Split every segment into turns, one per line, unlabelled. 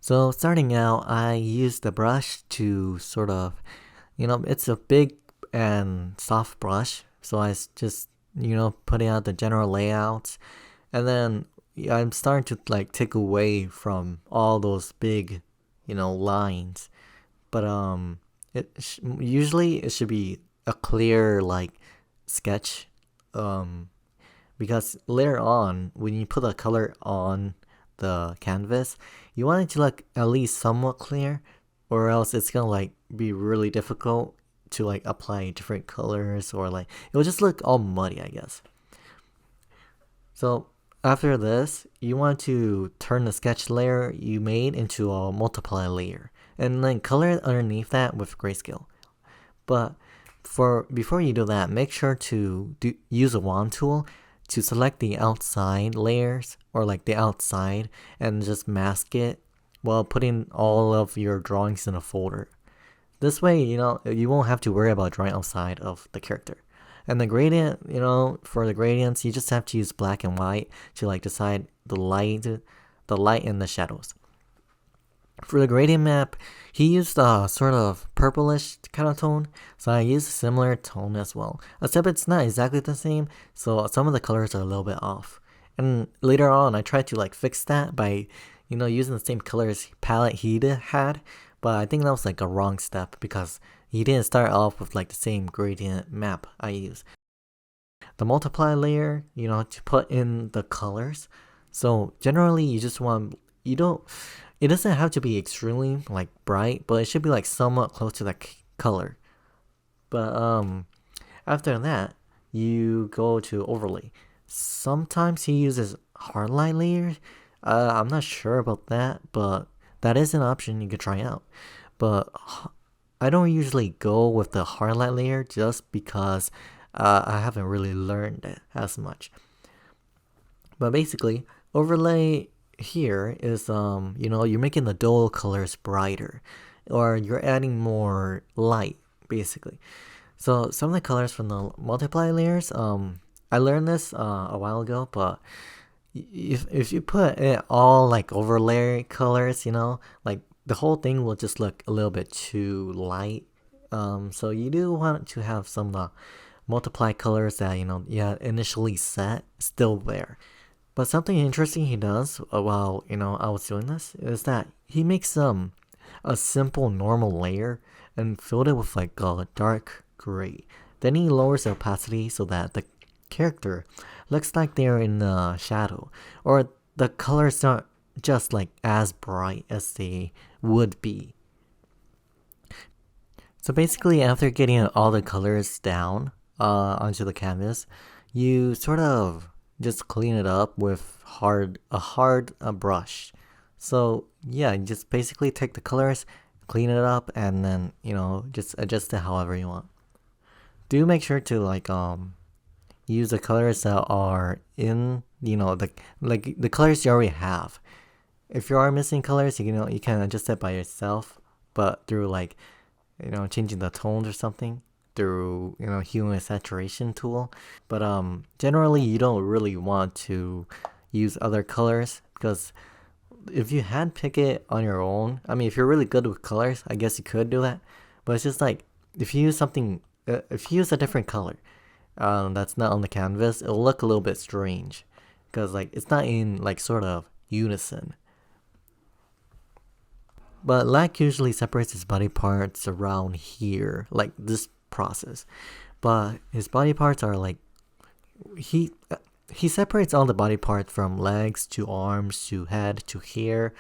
So starting out, I use the brush to sort of, it's a big and soft brush. So just, putting out the general layouts. And then I'm starting to like take away from all those big, lines. But usually it should be a clear like sketch. Because later on, when you put the color on the canvas, you want it to look at least somewhat clear, or else it's gonna like be really difficult to like apply different colors, or like it will just look all muddy, I guess. So after this, you want to turn the sketch layer you made into a multiply layer, and then color it underneath that with grayscale. But before you do that, make sure to use a wand tool to select the outside layers, or like the outside, and just mask it while putting all of your drawings in a folder. This way, you won't have to worry about drawing outside of the character. And the gradient, for the gradients, you just have to use black and white to like decide the light and the shadows. For the gradient map, he used a sort of purplish kind of tone, so I used a similar tone as well. Except it's not exactly the same, so some of the colors are a little bit off. And later on, I tried to like fix that by, using the same colors palette he had, but I think that was like a wrong step because he didn't start off with like the same gradient map I used. The multiply layer, to put in the colors. So generally, you just want, it doesn't have to be extremely like bright, but it should be like somewhat close to the color. But after that, you go to overlay. Sometimes he uses hardline layers. I'm not sure about that, but that is an option you could try out. But I don't usually go with the hardline layer just because I haven't really learned it as much. But basically, overlay here is you're making the dual colors brighter, or you're adding more light basically. So some of the colors from the multiply layers, I learned this a while ago, but if you put it all like overlay colors, like the whole thing will just look a little bit too light. So you do want to have some of the multiply colors that initially set still there. But something interesting he does while I was doing this is that he makes a simple normal layer and filled it with like a dark gray. Then he lowers the opacity so that the character looks like they're in the shadow, or the colors aren't just like as bright as they would be. So basically, after getting all the colors down onto the canvas, you sort of just clean it up with a hard brush. So yeah, you just basically take the colors, clean it up, and then just adjust it however you want. Do make sure to like use the colors that are in the colors you already have. If you are missing colors, you can adjust it by yourself, but through like changing the tones or something through hue and saturation tool. But generally you don't really want to use other colors, because if you hand pick it on your own, I mean, if you're really good with colors, I guess you could do that. But it's just like if you use a different color that's not on the canvas, it'll look a little bit strange because like it's not in like sort of unison. But Lack usually separates his body parts around here, like this process. But his body parts are like he separates all the body parts from legs to arms to head to hair,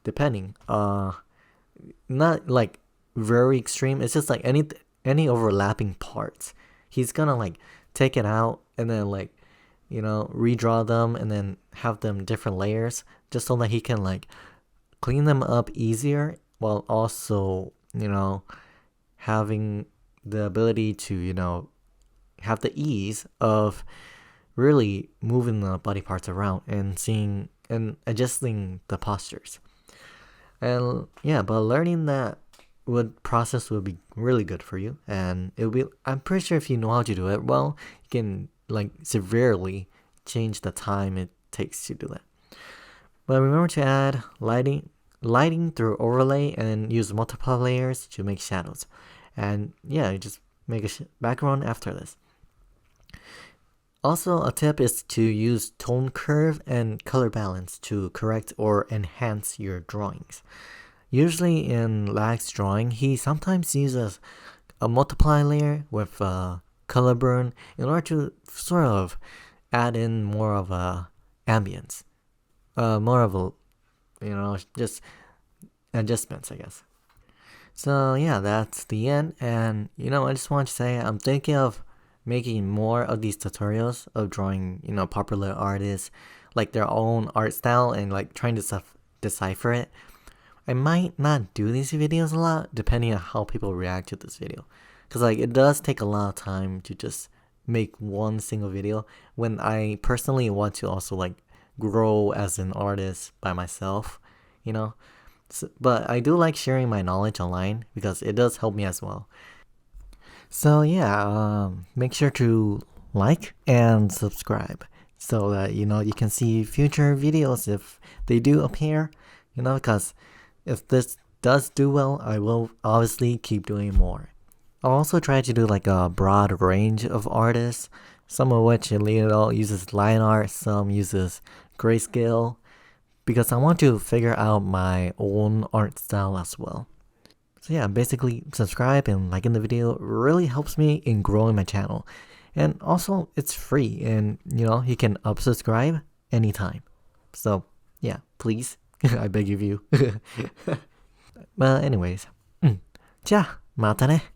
depending. Not like very extreme. It's just like any overlapping parts. He's gonna like take it out and then like redraw them and then have them different layers, just so that he can like clean them up easier, while also having the ability to have the ease of really moving the body parts around and seeing and adjusting the postures. And yeah, but learning that process would be really good for you, and I'm pretty sure if you know how to do it well, you can like severely change the time it takes to do that. But remember to add lighting lighting through overlay and use multiple layers to make shadows. And yeah, you just make a background after this. Also, a tip is to use tone curve and color balance to correct or enhance your drawings. Usually in Lag's drawing, he sometimes uses a multiply layer with color burn in order to sort of add in more of a ambience. More of a, just adjustments, I guess. So yeah, that's the end. And I just want to say I'm thinking of making more of these tutorials of drawing, popular artists, like their own art style and like trying to decipher it. I might not do these videos a lot depending on how people react to this video. Because like it does take a lot of time to just make one single video when I personally want to also like grow as an artist by myself, So, but I do like sharing my knowledge online because it does help me as well. So yeah, make sure to like and subscribe so that you can see future videos if they do appear, because if this does do well, I will obviously keep doing more. I'll also try to do like a broad range of artists, some of which uses line art, some uses Grayscale, because I want to figure out my own art style as well. So yeah, basically subscribe and liking the video really helps me in growing my channel. And also it's free and you can unsubscribe anytime. So yeah, please, I beg of you. But anyways, じゃあまたね。